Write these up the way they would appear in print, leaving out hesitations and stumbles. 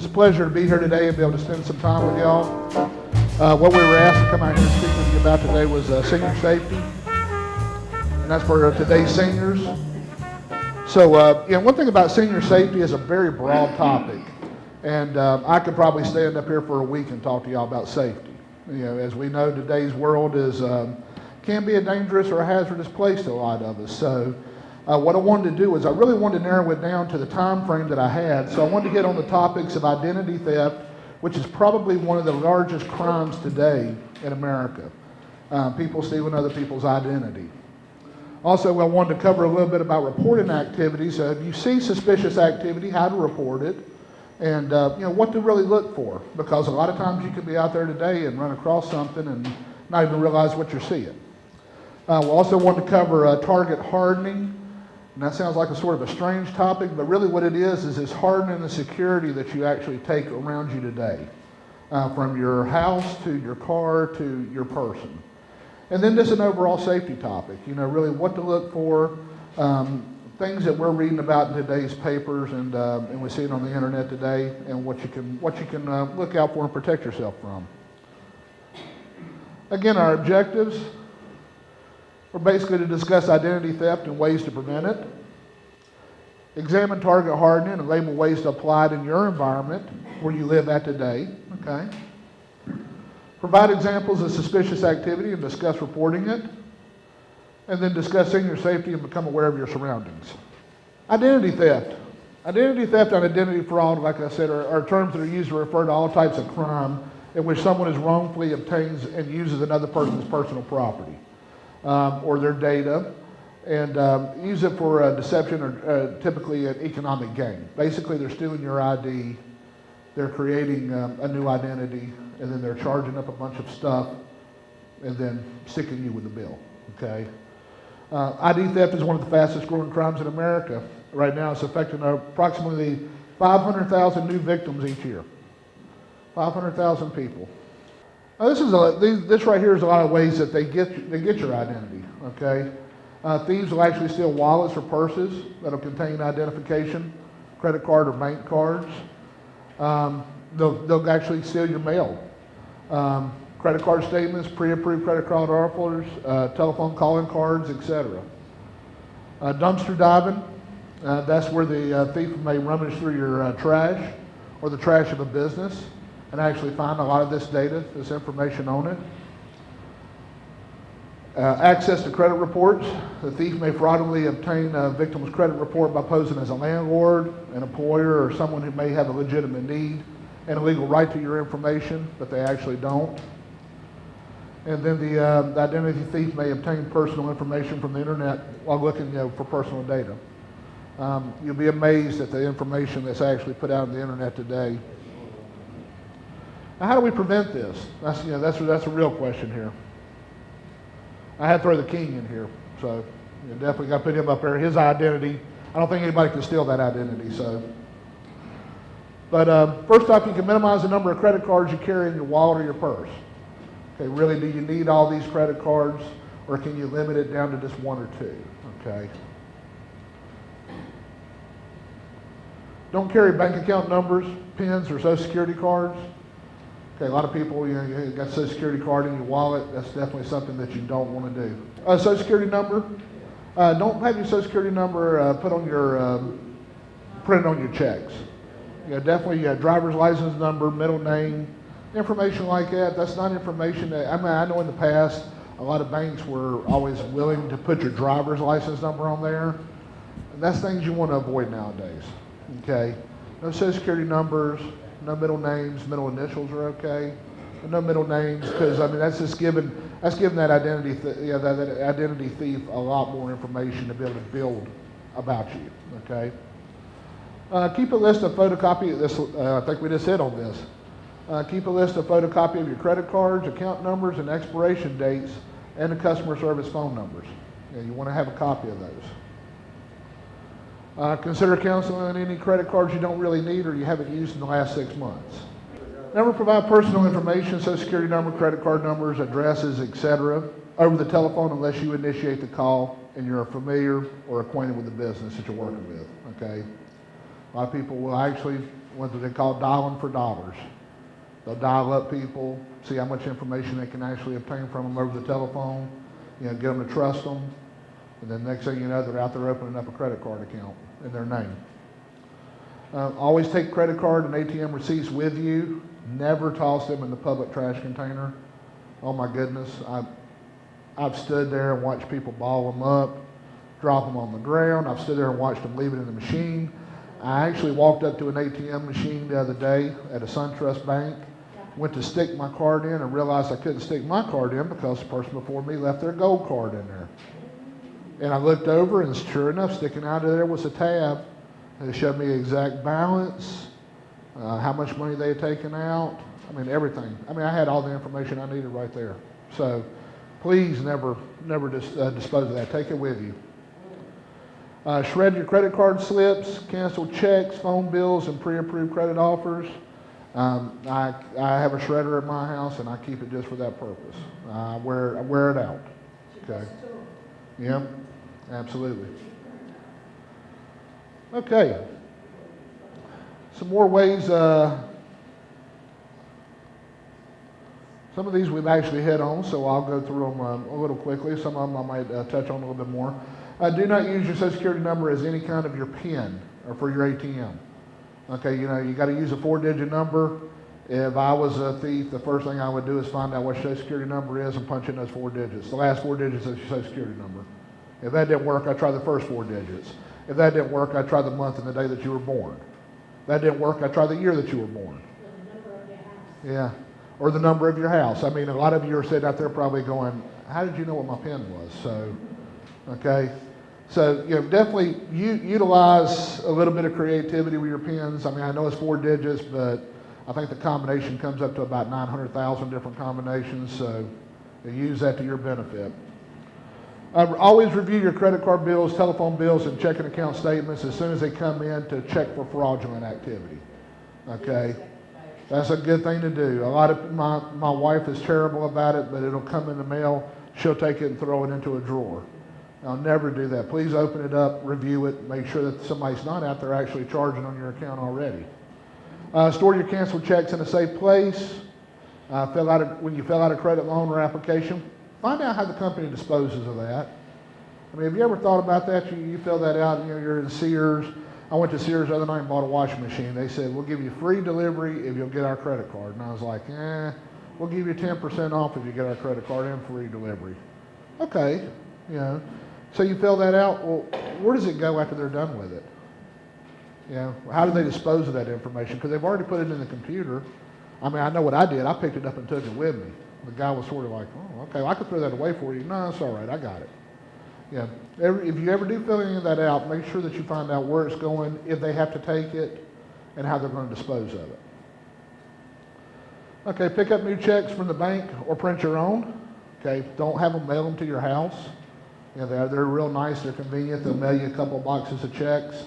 It's a pleasure to be here today and be able to spend some time with y'all. What we were asked to come out here and speak with you about today was senior safety, and that's for today's seniors. So, one thing about senior safety is a very broad topic, and I could probably stand up here for a week and talk to y'all about safety. As we know, today's world can be a dangerous or a hazardous place to a lot of us. So, what I wanted to do is I really wanted to narrow it down to the time frame that I had. So I wanted to hit on the topics of identity theft, which is probably one of the largest crimes today in America. People stealing other people's identity. Also, I wanted to cover a little bit about reporting activity. So if you see suspicious activity, how to report it, and what to really look for. Because a lot of times you could be out there today and run across something and not even realize what you're seeing. We also want to cover target hardening. And that sounds like a sort of a strange topic, but really what it is it's hardening the security that you actually take around you today, from your house to your car to your person. And then just an overall safety topic, really what to look for, things that we're reading about in today's papers and we see it on the internet today, and what you can look out for and protect yourself from. Again, our objectives. We're basically to discuss identity theft and ways to prevent it, examine target hardening and label ways to apply it in your environment where you live at today, okay? Provide examples of suspicious activity and discuss reporting it, and then discuss senior safety and become aware of your surroundings. Identity theft. Identity theft and identity fraud, like I said, are terms that are used to refer to all types of crime in which someone is wrongfully obtains and uses another person's personal property. Or their data, and use it for deception or typically an economic gain. Basically, they're stealing your ID, they're creating a new identity, and then they're charging up a bunch of stuff and then sticking you with the bill, okay? ID theft is one of the fastest growing crimes in America. Right now, it's affecting approximately 500,000 new victims each year. 500,000 people. Now this right here is a lot of ways that they get your identity, okay? Thieves will actually steal wallets or purses that'll contain identification, credit card or bank cards. They'll actually steal your mail. Credit card statements, pre-approved credit card offers, telephone calling cards, etc. Dumpster diving, that's where the thief may rummage through your trash or the trash of a business and actually find a lot of this data, this information on it. Access to credit reports. The thief may fraudulently obtain a victim's credit report by posing as a landlord, an employer, or someone who may have a legitimate need and a legal right to your information, but they actually don't. And then the identity thief may obtain personal information from the internet while looking for personal data. You'll be amazed at the information that's actually put out on the internet today. Now, how do we prevent this? That's a real question here. I had to throw the king in here, so definitely got to put him up there. His identity, I don't think anybody can steal that identity. So, but first off, you can minimize the number of credit cards you carry in your wallet or your purse. Okay, really, do you need all these credit cards, or can you limit it down to just one or two? Okay. Don't carry bank account numbers, PINs, or Social Security cards. Okay, a lot of people, you got a Social Security card in your wallet. That's definitely something that you don't want to do. Social Security number. Don't have your Social Security number put on your printed on your checks. Definitely driver's license number, middle name, information like that. That's not information that, I know in the past a lot of banks were always willing to put your driver's license number on there. And that's things you want to avoid nowadays. Okay, no Social Security numbers. No middle names, middle initials are okay. No middle names, because that's just giving that identity that identity thief a lot more information to be able to build about you. Okay. Keep a list of photocopy. This I think we just hit on this. Keep a list of photocopy of your credit cards, account numbers, and expiration dates, and the customer service phone numbers. You want to have a copy of those. Consider canceling any credit cards you don't really need or you haven't used in the last 6 months. Never provide personal information, Social Security number, credit card numbers, addresses, etc. over the telephone unless you initiate the call and you're familiar or acquainted with the business that you're working with, okay? A lot of people will actually, what they call dialing for dollars. They'll dial up people, see how much information they can actually obtain from them over the telephone, get them to trust them, and then next thing you know, they're out there opening up a credit card account in their name. Always take credit card and ATM receipts with you. Never toss them in the public trash container. Oh my goodness, I've stood there and watched people ball them up, drop them on the ground. I've stood there and watched them leave it in the machine. I actually walked up to an ATM machine the other day at a SunTrust bank, went to stick my card in and realized I couldn't stick my card in because the person before me left their gold card in there. And I looked over and sure enough, sticking out of there was a tab. And it showed me the exact balance, how much money they had taken out. I mean, everything. I mean, I had all the information I needed right there. So please never dispose of that. Take it with you. Shred your credit card slips, cancel checks, phone bills, and pre-approved credit offers. I have a shredder at my house, and I keep it just for that purpose. I wear it out. Okay. Yeah, absolutely. Okay. Some more ways. Some of these we've actually hit on, so I'll go through them a little quickly. Some of them I might touch on a little bit more. Do not use your Social Security number as any kind of your PIN or for your ATM. Okay, you got to use a 4-digit number. If I was a thief, the first thing I would do is find out what your Social Security number is and punch in those 4 digits. The last 4 digits of your Social Security number. If that didn't work, I try the first 4 digits. If that didn't work, I try the month and the day that you were born. If that didn't work, I try the year that you were born. The number of your house. Yeah, or the number of your house. I mean, a lot of you are sitting out there probably going, how did you know what my PIN was? So, okay. So, definitely utilize a little bit of creativity with your PINs. I mean, I know it's 4 digits, but I think the combination comes up to about 900,000 different combinations, so use that to your benefit. Always review your credit card bills, telephone bills, and checking account statements as soon as they come in to check for fraudulent activity. Okay? That's a good thing to do. A lot of my wife is terrible about it, but it'll come in the mail. She'll take it and throw it into a drawer. I'll never do that. Please open it up, review it, make sure that somebody's not out there actually charging on your account already. Store your canceled checks in a safe place. When you fill out a credit loan or application, find out how the company disposes of that. I mean, have you ever thought about that? You fill that out, you're in Sears. I went to Sears the other night and bought a washing machine. They said, we'll give you free delivery if you'll get our credit card. And I was like, we'll give you 10% off if you get our credit card and free delivery. Okay, So you fill that out. Well, where does it go after they're done with it? How do they dispose of that information? Because they've already put it in the computer. I mean, I know what I did. I picked it up and took it with me. The guy was sort of like, oh, okay, well, I could throw that away for you. No, it's all right. I got it. If you ever do fill any of that out, make sure that you find out where it's going, if they have to take it, and how they're going to dispose of it. Okay, pick up new checks from the bank or print your own. Okay, don't have them mail them to your house. They're real nice. They're convenient. They'll mail you a couple of boxes of checks.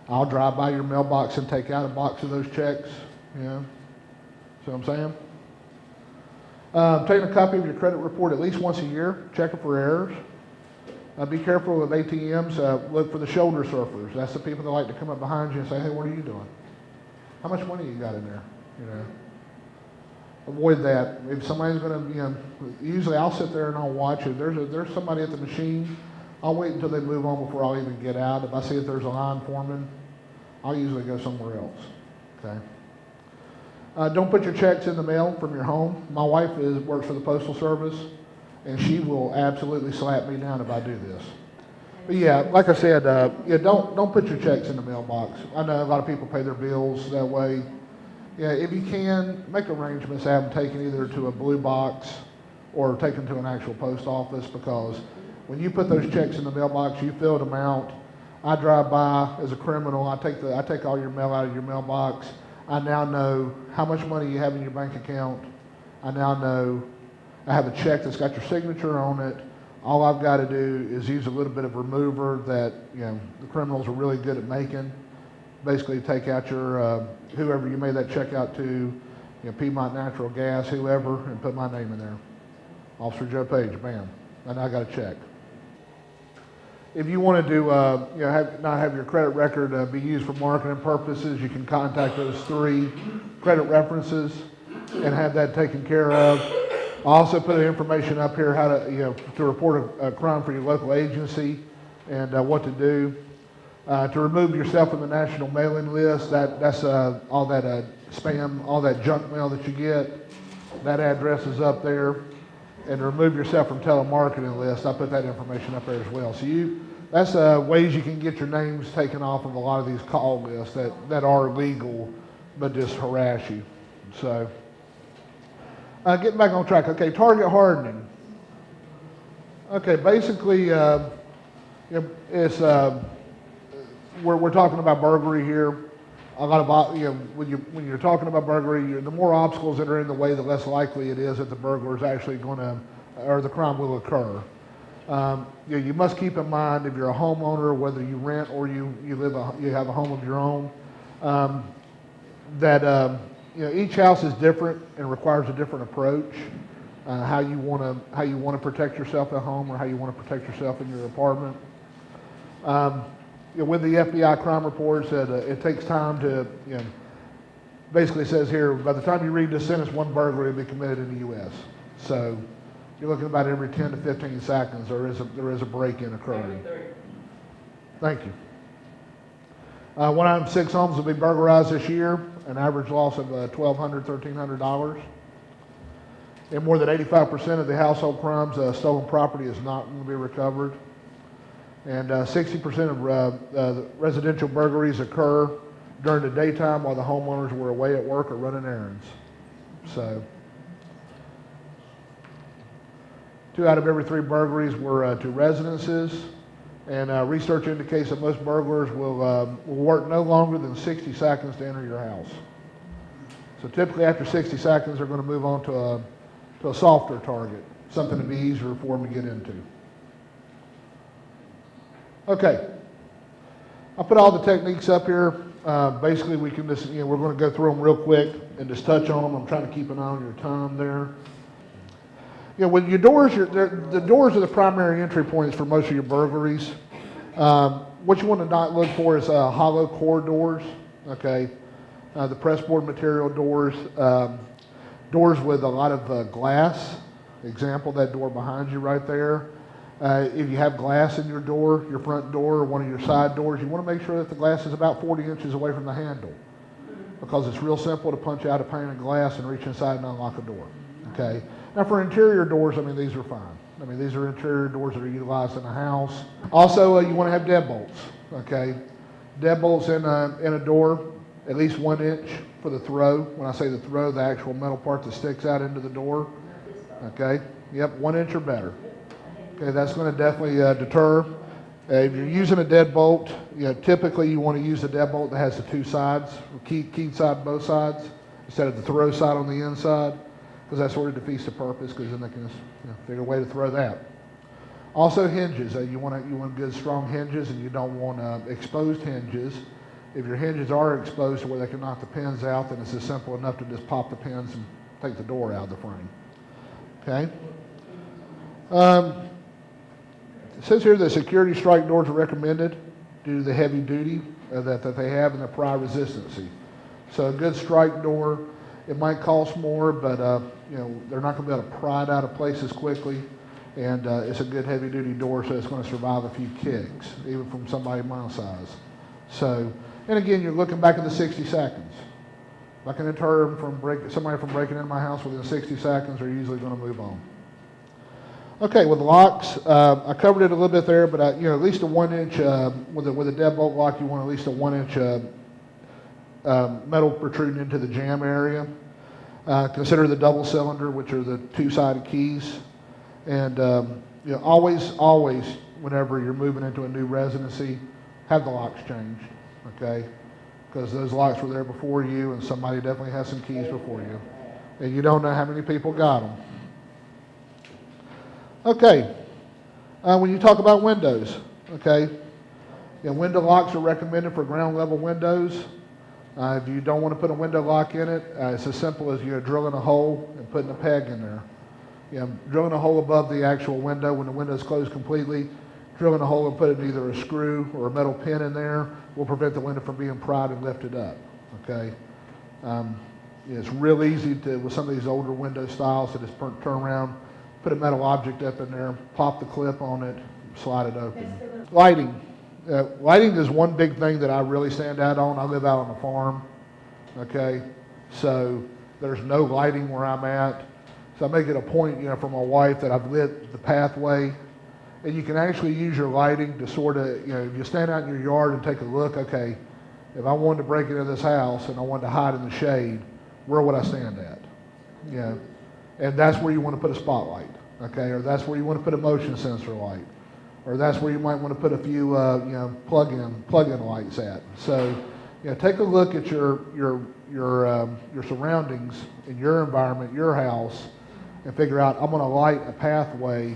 I'll drive by your mailbox and take out a box of those checks. See what I'm saying? Take a copy of your credit report at least once a year. Check it for errors. Be careful with ATMs. Look for the shoulder surfers. That's the people that like to come up behind you and say, hey, what are you doing? How much money you got in there? Avoid that. If somebody's going to, usually I'll sit there and I'll watch. If there's somebody at the machine, I'll wait until they move on before I'll even get out. If I see if there's a line forming, I'll usually go somewhere else. Okay. Don't put your checks in the mail from your home. My wife works for the Postal Service, and she will absolutely slap me down if I do this. But yeah, like I said, don't put your checks in the mailbox. I know a lot of people pay their bills that way. If you can, make arrangements to have them taken either to a blue box or taken to an actual post office, because when you put those checks in the mailbox, you filled them out. I drive by as a criminal. I take all your mail out of your mailbox. I now know how much money you have in your bank account. I now know I have a check that's got your signature on it. All I've got to do is use a little bit of remover that the criminals are really good at making. Basically, take out your whoever you made that check out to, Piedmont Natural Gas, whoever, and put my name in there. Officer Joe Page, bam, and I got a check. if you want to do, not have your credit record be used for marketing purposes, you can contact those 3 credit references and have that taken care of. I also put information up here how to report a crime for your local agency and what to do. To remove yourself from the national mailing list, that's all that spam, all that junk mail that you get. That address is up there. And to remove yourself from telemarketing list, I put that information up there as well. So that's ways you can get your names taken off of a lot of these call lists that are legal, but just harass you. So, getting back on track. Okay, target hardening. Okay, basically, it's we're talking about burglary here. A lot of when you're talking about burglary, the more obstacles that are in the way, the less likely it is that the burglar is actually going to, or the crime will occur. You must keep in mind if you're a homeowner, whether you rent or you have a home of your own, that each house is different and requires a different approach. How you want to protect yourself at home or how you want to protect yourself in your apartment. With the FBI crime reports, it takes time to, basically says here, by the time you read this sentence, 1 burglary will be committed in the U.S. So you're looking about every 10 to 15 seconds there is a break-in occurring. Thank you. 1 out of 6 homes will be burglarized this year, an average loss of $1,200, $1,300. And more than 85% of the household crimes, stolen property is not going to be recovered. And 60% of the residential burglaries occur during the daytime while the homeowners were away at work or running errands. So 2 out of every 3 burglaries were to residences. And research indicates that most burglars will work no longer than 60 seconds to enter your house. So typically after 60 seconds, they're going to move on to a softer target, something to be easier for them to get into. Okay, I'll put all the techniques up here. Basically, we can just, we're going to go through them real quick and just touch on them. I'm trying to keep an eye on your time there. With your doors, the doors are the primary entry points for most of your burglaries. What you want to not look for is hollow core doors, okay? The pressboard material doors, doors with a lot of glass. Example, that door behind you right there. If you have glass in your door, your front door, or one of your side doors, you want to make sure that the glass is about 40 inches away from the handle, because it's real simple to punch out a pane of glass and reach inside and unlock a door, okay? Now for interior doors, these are fine. These are interior doors that are utilized in a house. Also, you want to have deadbolts, okay? Deadbolts in a door, at least 1 inch for the throw. When I say the throw, the actual metal part that sticks out into the door, okay? Yep, 1 inch or better. Okay, that's going to definitely deter. If you're using a deadbolt, typically you want to use a deadbolt that has the 2 sides, keyed side both sides, instead of the throw side on the inside, because that sort of defeats the purpose, because then they can just figure a way to throw that. Also hinges, you want good strong hinges, and you don't want exposed hinges. If your hinges are exposed to where they can knock the pins out, then it's just simple enough to just pop the pins and take the door out of the frame. Okay. It says here that security strike doors are recommended due to the heavy duty that they have and the pry resistancy. So a good strike door, it might cost more, but they're not going to be able to pry it out of places quickly. And it's a good heavy duty door, so it's going to survive a few kicks, even from somebody my size. So, and again, you're looking back at the 60 seconds. If I can deter somebody from breaking into my house within 60 seconds, they're usually going to move on. Okay, with locks, I covered it a little bit there, but at least a 1 inch, with a deadbolt lock, you want at least a 1 inch metal protruding into the jamb area. Consider the double cylinder, which are the 2-sided keys. And always, whenever you're moving into a new residency, have the locks changed, okay? Because those locks were there before you, and somebody definitely has some keys before you. And you don't know how many people got them. Okay, when you talk about windows, okay, window locks are recommended for ground level windows. If you don't want to put a window lock in it, it's as simple as drilling a hole and putting a peg in there. Drilling a hole above the actual window when the window is closed completely, drilling a hole and putting either a screw or a metal pin in there will prevent the window from being pried and lifted up, okay? It's real easy to, with some of these older window styles, to just turn around, put a metal object up in there, pop the clip on it, slide it open. Lighting. Lighting is one big thing that I really stand out on. I live out on a farm, okay? So there's no lighting where I'm at. So I make it a point, for my wife that I've lit the pathway. And you can actually use your lighting to sort of, if you stand out in your yard and take a look, okay, if I wanted to break into this house and I wanted to hide in the shade, where would I stand at? And that's where you want to put a spotlight, okay? Or that's where you want to put a motion sensor light. Or that's where you might want to put a few, plug-in lights at. So, take a look at your surroundings in your environment, your house, and figure out, I'm going to light a pathway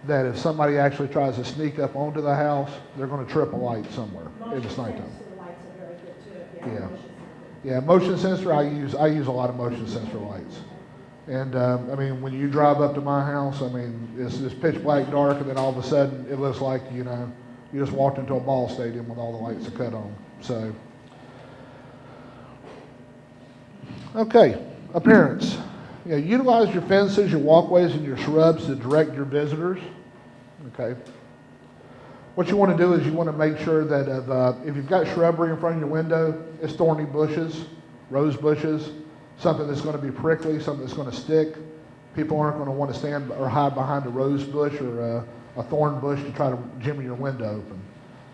that if somebody actually tries to sneak up onto the house, they're going to trip a light somewhere if it's nighttime. Lights are very good too. Yeah, motion sensor. I use a lot of motion sensor lights. And when you drive up to my house, it's pitch black dark, and then all of a sudden it looks like you just walked into a ball stadium with all the lights are cut on. So, okay, appearance. Utilize your fences, your walkways, and your shrubs to direct your visitors. Okay. What you want to do is you want to make sure that if you've got shrubbery in front of your window, it's thorny bushes, rose bushes, something that's going to be prickly, something that's going to stick. People aren't going to want to stand or hide behind a rose bush or a thorn bush to try to jimmy your window open.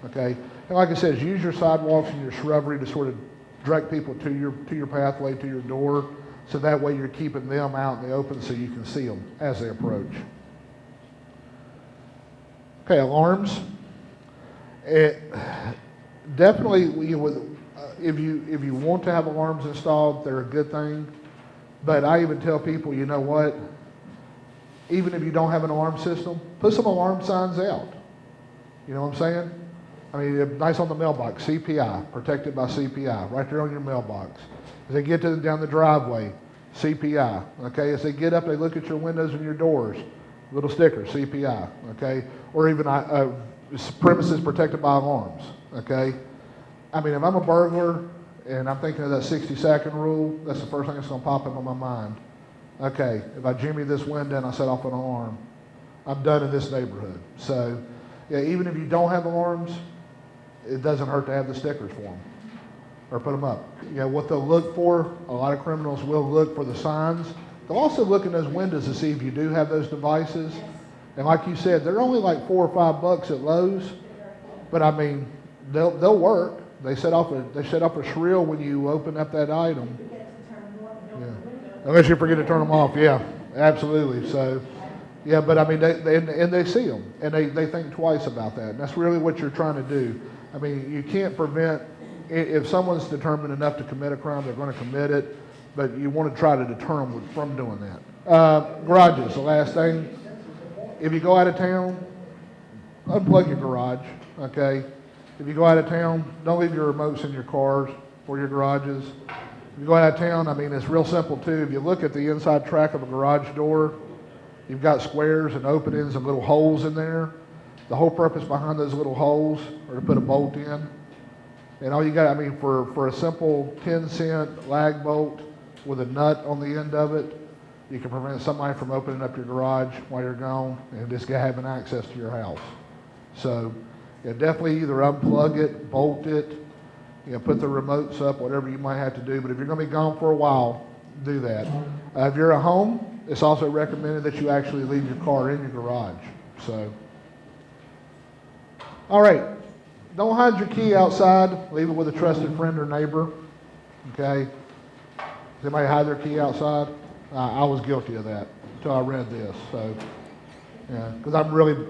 Okay. And like I said, use your sidewalks and your shrubbery to sort of direct people to your pathway, to your door. So that way you're keeping them out in the open so you can see them as they approach. Okay, alarms. Definitely, if you want to have alarms installed, they're a good thing. But I even tell people, you know what? Even if you don't have an alarm system, put some alarm signs out. You know what I'm saying? Nice on the mailbox, CPI, protected by CPI, right there on your mailbox. As they get down the driveway, CPI, okay? As they get up, they look at your windows and your doors, little sticker, CPI, okay? Or even premises protected by alarms, okay? If I'm a burglar and I'm thinking of that 60-second rule, that's the first thing that's going to pop into my mind. Okay, if I jimmy this window and I set off an alarm, I'm done in this neighborhood. So, even if you don't have alarms, it doesn't hurt to have the stickers for them. Or put them up. What they'll look for, a lot of criminals will look for the signs. They'll also look in those windows to see if you do have those devices. And like you said, they're only like $4 or $5 at Lowe's. But they'll work. They set off a shrill when you open up that item. Unless you forget to turn them off, yeah, absolutely. So, but they see them and they think twice about that. And that's really what you're trying to do. You can't prevent. If someone's determined enough to commit a crime, they're going to commit it, but you want to try to deter them from doing that. Garages, the last thing. If you go out of town, unplug your garage, okay? If you go out of town, don't leave your remotes in your cars or your garages. If you go out of town, it's real simple too. If you look at the inside track of a garage door, you've got squares and openings and little holes in there. The whole purpose behind those little holes are to put a bolt in. And all you got, for a simple 10-cent lag bolt with a nut on the end of it, you can prevent somebody from opening up your garage while you're gone and just having access to your house. So, definitely either unplug it, bolt it, put the remotes up, whatever you might have to do. But if you're going to be gone for a while, do that. If you're at home, it's also recommended that you actually leave your car in your garage. So, all right. Don't hide your key outside. Leave it with a trusted friend or neighbor. Okay? Does anybody hide their key outside? I was guilty of that until I read this. So, because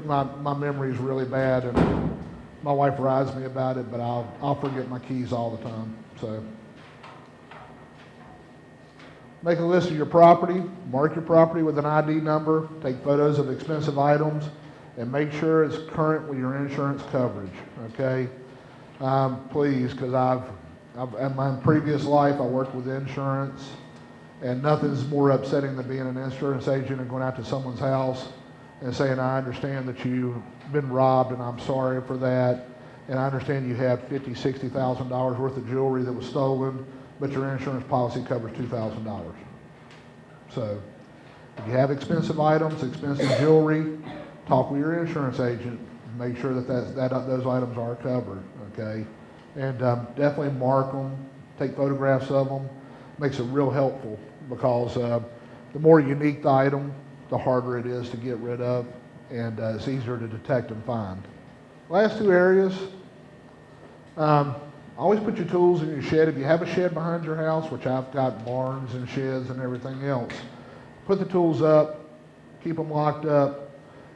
my memory is really bad, and my wife rides me about it. But I'll forget my keys all the time. So, make a list of your property. Mark your property with an ID number. Take photos of expensive items. And make sure it's current with your insurance coverage, okay? Please, because in my previous life, I worked with insurance, and nothing's more upsetting than being an insurance agent and going out to someone's house and saying, I understand that you've been robbed and I'm sorry for that. And I understand you had $50,000, $60,000 worth of jewelry that was stolen, but your insurance policy covers $2,000. So if you have expensive items, expensive jewelry, talk with your insurance agent. Make sure that those items are covered, okay? And definitely mark them, take photographs of them. Makes it real helpful because the more unique the item, the harder it is to get rid of, and it's easier to detect and find. Last two areas, always put your tools in your shed. If you have a shed behind your house, which I've got barns and sheds and everything else, put the tools up, keep them locked up.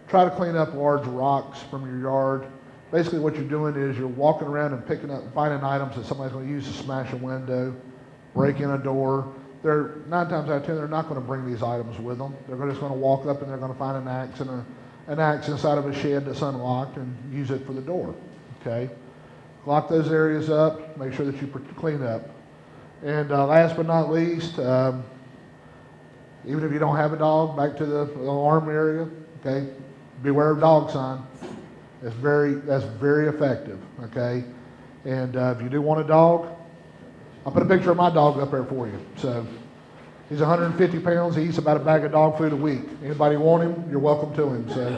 Try to clean up large rocks from your yard. Basically what you're doing is you're walking around and picking up, finding items that somebody's going to use to smash a window, break in a door. They're 9 times out of 10, they're not going to bring these items with them. They're just going to walk up and they're going to find an axe inside of a shed that's unlocked and use it for the door, okay? Lock those areas up, make sure that you clean up. And last but not least, even if you don't have a dog, back to the alarm area, okay? Beware of dog sign. That's very effective, okay? And if you do want a dog, I'll put a picture of my dog up there for you. So he's 150 pounds. He eats about a bag of dog food a week. Anybody want him? You're welcome to him. So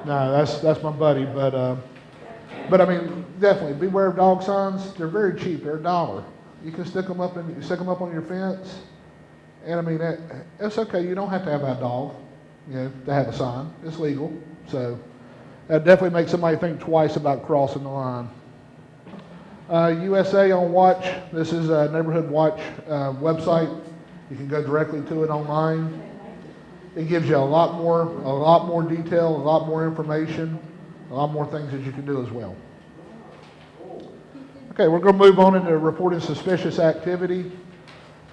no, that's my buddy. But I mean, definitely beware of dog signs. They're very cheap. They're $1. You can stick them up on your fence. And I mean, it's okay. You don't have to have that dog, to have a sign. It's legal. So that definitely makes somebody think twice about crossing the line. USA on Watch. This is a Neighborhood Watch website. You can go directly to it online. It gives you a lot more detail, a lot more information, a lot more things that you can do as well. Okay, we're going to move on into reporting suspicious activity.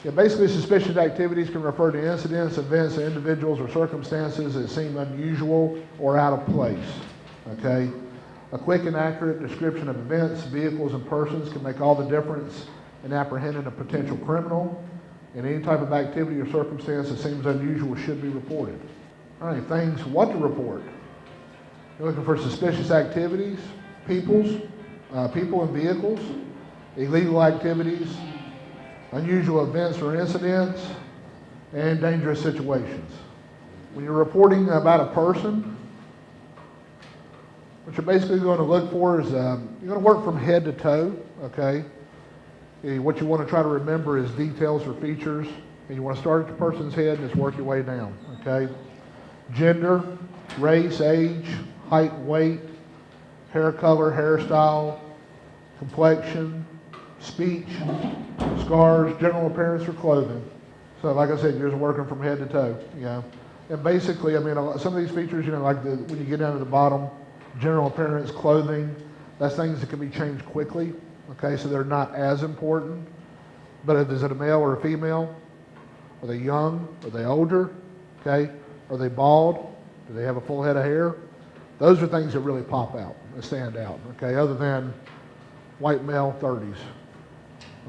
Yeah, basically, suspicious activities can refer to incidents, events, individuals, or circumstances that seem unusual or out of place. Okay? A quick and accurate description of events, vehicles, and persons can make all the difference in apprehending a potential criminal. And any type of activity or circumstance that seems unusual should be reported. All right, things what to report. You're looking for suspicious activities, people and vehicles, illegal activities, unusual events or incidents, and dangerous situations. When you're reporting about a person, what you're basically going to look for is, you're going to work from head to toe, okay? What you want to try to remember is details or features, and you want to start at the person's head and just work your way down, okay? Gender, race, age, height, weight, hair color, hairstyle, complexion, speech, scars, general appearance, or clothing. So like I said, you're just working from head to toe, And basically, I mean, some of these features, like when you get down to the bottom, general appearance, clothing, that's things that can be changed quickly, okay? So they're not as important. But is it a male or a female? Are they young? Are they older? Okay? Are they bald? Do they have a full head of hair? Those are things that really pop out and stand out, okay? Other than white male, 30s,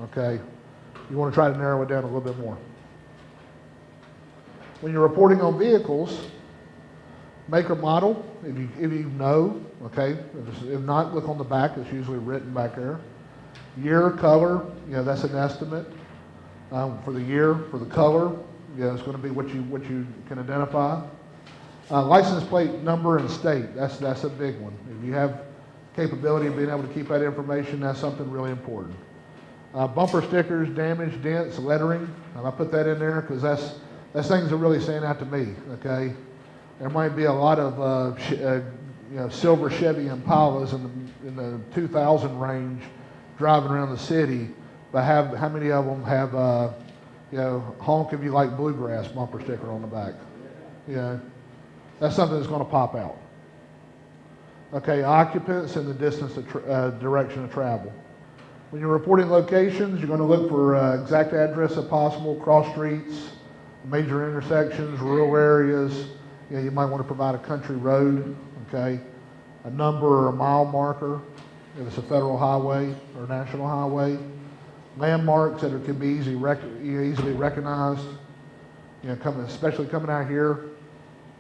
okay? You want to try to narrow it down a little bit more. When you're reporting on vehicles, make or model, if you know, okay? If not, look on the back. It's usually written back there. Year, color, that's an estimate for the year. For the color, it's going to be what you can identify. License plate number and state, that's a big one. If you have capability of being able to keep that information, that's something really important. Bumper stickers, damage, dents, lettering, and I put that in there because that's things that really stand out to me, okay? There might be a lot of silver Chevy Impalas in the 2000 range driving around the city, but how many of them have honk if you like bluegrass bumper sticker on the back? That's something that's going to pop out. Okay, occupants and the distance direction of travel. When you're reporting locations, you're going to look for exact address if possible, cross streets, major intersections, rural areas. You might want to provide a country road, okay? A number or a mile marker if it's a federal highway or national highway. Landmarks that can be easily recognized, especially coming out here,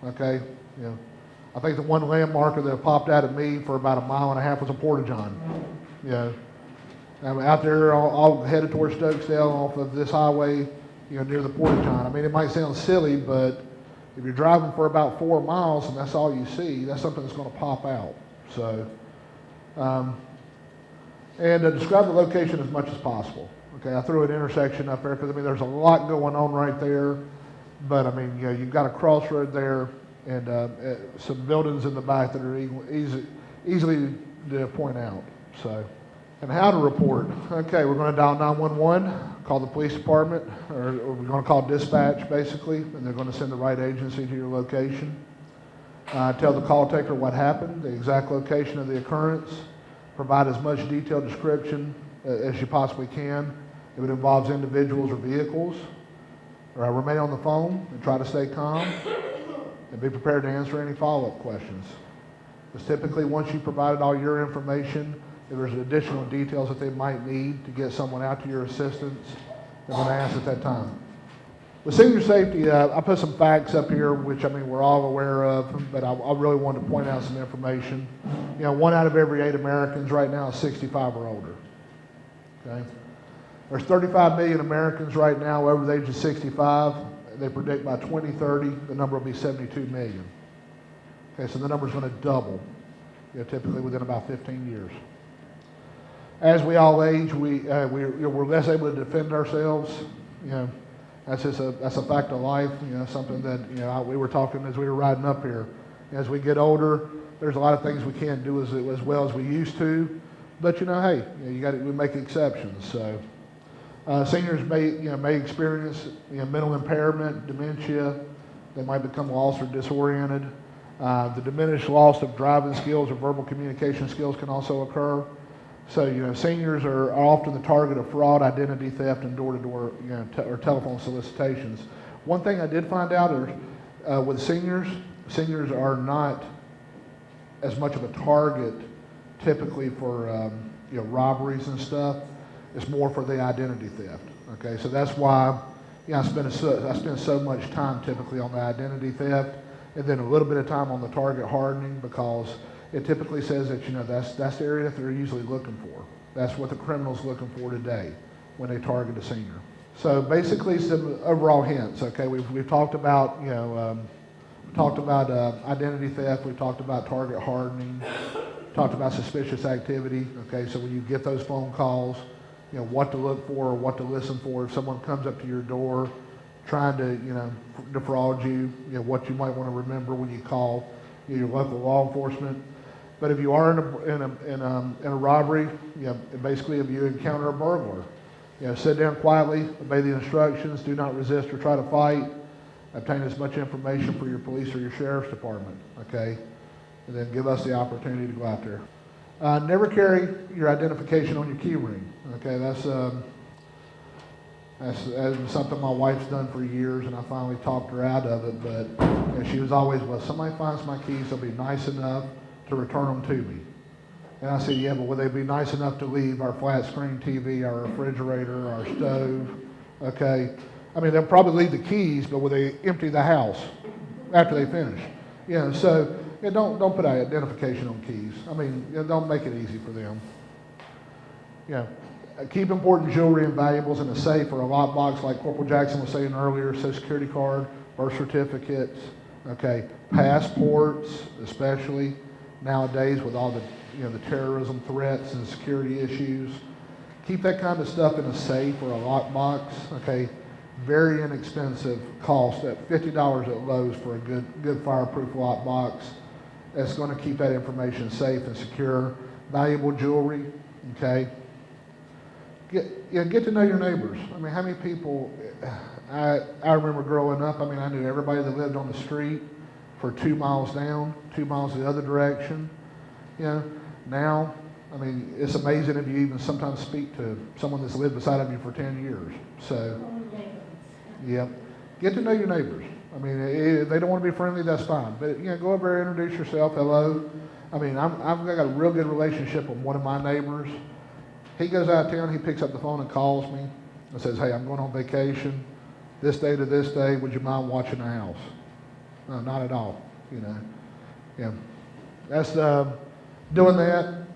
okay? You know, I think the one landmarker that popped out at me for about 1.5 miles was a porta-john. You know, I'm out there all headed towards Stokesdale off of this highway, you know, near the porta-john. I mean, it might sound silly, but if you're driving for about 4 miles and that's all you see, that's something that's going to pop out. So, and describe the location as much as possible. Okay, I threw an intersection up there because, I mean, there's a lot going on right there. But, I mean, you know, you've got a crossroad there and some buildings in the back that are easily to point out. So, and how to report. Okay, we're going to dial 911, call the police department, or we're going to call dispatch, basically, and they're going to send the right agency to your location. Tell the call taker what happened, the exact location of the occurrence. Provide as much detailed description as you possibly can. If it involves individuals or vehicles, remain on the phone and try to stay calm and be prepared to answer any follow-up questions. Because typically once you've provided all your information, if there's additional details that they might need to get someone out to your assistance, they're going to ask at that time. With senior safety, I put some facts up here, which, I mean, we're all aware of, but I really wanted to point out some information. You know, 1 out of every 8 Americans right now is 65 or older. Okay? There's 35 million Americans right now over the age of 65. They predict by 2030 the number will be 72 million. Okay, so the number is going to double, you know, typically within about 15 years. As we all age, we're less able to defend ourselves. You know, that's a fact of life. You know, something that, you know, we were talking as we were riding up here. As we get older, there's a lot of things we can't do as well as we used to. But, you know, hey, you know, we make exceptions. So. Seniors may experience, you know, mental impairment, dementia. They might become lost or disoriented. The diminished loss of driving skills or verbal communication skills can also occur. So, you know, seniors are often the target of fraud, identity theft, and door-to-door, you know, or telephone solicitations. One thing I did find out is with seniors are not as much of a target typically for you know, robberies and stuff. It's more for the identity theft. Okay, so that's why, you know, I spend so much time typically on the identity theft, and then a little bit of time on the target hardening, because it typically says that, you know, that's the area that they're usually looking for. That's what the criminal's looking for today when they target a senior. So basically, some overall hints. Okay, we've talked about, you know, identity theft. We've talked about target hardening. Talked about suspicious activity. Okay, so when you get those phone calls, you know, what to look for or what to listen for. If someone comes up to your door trying to, you know, defraud you, you know, what you might want to remember when you call, you know, your local law enforcement. But if you are in a robbery, you know, basically if you encounter a burglar, you know, sit down quietly, obey the instructions, do not resist or try to fight, obtain as much information for your police or your sheriff's department, okay? And then give us the opportunity to go out there. Never carry your identification on your key ring. Okay, that's something my wife's done for years, and I finally talked her out of it. But you know, she was always, well, if somebody finds my keys, they'll be nice enough to return them to me. And I said, yeah, but will they be nice enough to leave our flat screen TV, our refrigerator, our stove? Okay, I mean, they'll probably leave the keys, but will they empty the house after they finish? You know, so. Yeah, don't put identification on keys. I mean, you know, don't make it easy for them. Yeah, keep important jewelry and valuables in a safe or a lockbox, like Corporal Jackson was saying earlier. Social Security card, birth certificates, okay, passports, especially nowadays with all the, you know, the terrorism threats and security issues. Keep that kind of stuff in a safe or a lockbox. Okay. Very inexpensive cost at $50 at Lowe's for a good fireproof lockbox. That's going to keep that information safe and secure. Valuable jewelry, okay? Get to know your neighbors. I mean, how many people, I remember growing up, I mean, I knew everybody that lived on the street for 2 miles down, 2 miles the other direction. You know, now, I mean, it's amazing if you even sometimes speak to someone that's lived beside of you for 10 years. So, yeah, get to know your neighbors. I mean, if they don't want to be friendly, that's fine. But, you know, go over there, introduce yourself, hello. I mean, I've got a real good relationship with one of my neighbors. He goes out of town, he picks up the phone and calls me and says, hey, I'm going on vacation this day to this day. Would you mind watching the house? No, not at all. you know. Yeah, that's doing that.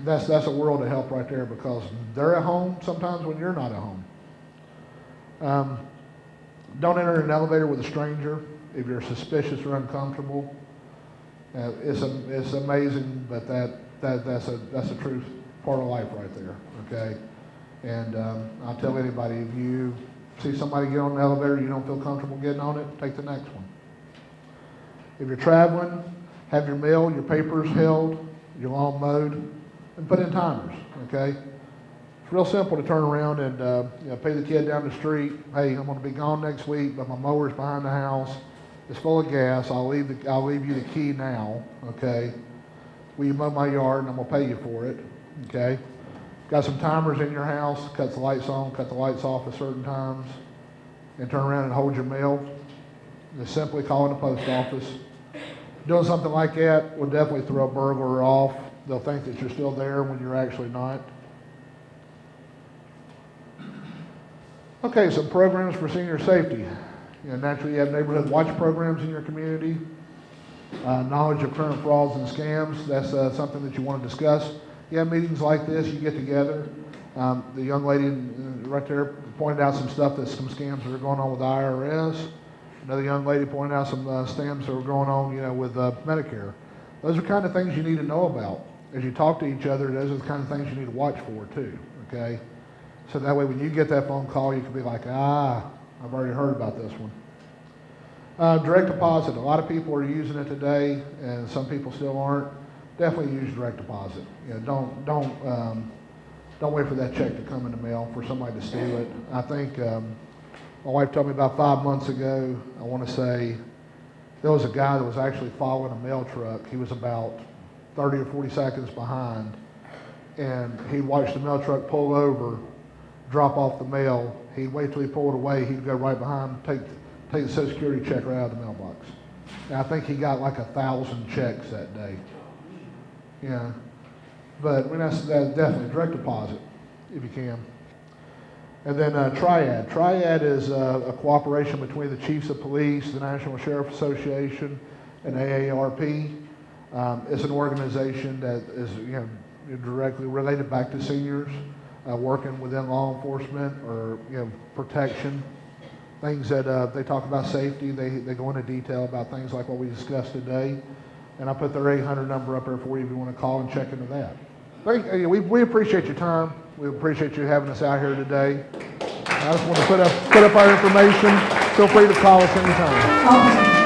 That's a world of help right there, because they're at home sometimes when you're not at home. Don't enter an elevator with a stranger if you're suspicious or uncomfortable. It's amazing, but that's a true part of life right there. Okay, and I'll tell anybody, if you see somebody get on an elevator, you don't feel comfortable getting on it, take the next one. If you're traveling, have your mail, your papers held, your lawn mowed, and put in timers. Okay, it's real simple to turn around and pay the kid down the street. Hey, I'm going to be gone next week, but my mower's behind the house. It's full of gas. I'll leave you the key now. Okay, will you mow my yard, and I'm going to pay you for it. Okay, got some timers in your house. Cut the lights on, cut the lights off at certain times, and turn around and hold your mail. Just simply calling the post office. Doing something like that will definitely throw a burglar off. They'll think that you're still there when you're actually not. Okay, some programs for senior safety. Naturally, you have neighborhood watch programs in your community. Knowledge of current frauds and scams. That's something that you want to discuss. You have meetings like this, you get together. The young lady right there pointed out some scams that are going on with the IRS. Another young lady pointed out some scams that were going on, with Medicare. Those are kind of things you need to know about. As you talk to each other, those are the kind of things you need to watch for too, okay? So that way when you get that phone call, you can be like, I've already heard about this one. Direct deposit. A lot of people are using it today, and some people still aren't. Definitely use direct deposit. Don't wait for that check to come in the mail for somebody to steal it. I think my wife told me about 5 months ago, I want to say, there was a guy that was actually following a mail truck. He was about 30 or 40 seconds behind, and he watched the mail truck pull over, drop off the mail. He'd wait till he pulled away. He'd go right behind, take the Social Security check right out of the mailbox. And I think he got like 1,000 checks that day. Yeah, but that's definitely direct deposit if you can. And then Triad. Triad is a cooperation between the Chiefs of Police, the National Sheriff Association, and AARP. It's an organization that is directly related back to seniors, working within law enforcement or protection. Things that they talk about safety. They go into detail about things like what we discussed today. And I put their 800 number up there for you if you want to call and check into that. We appreciate your time. We appreciate you having us out here today. I just want to put up our information. Feel free to call us anytime.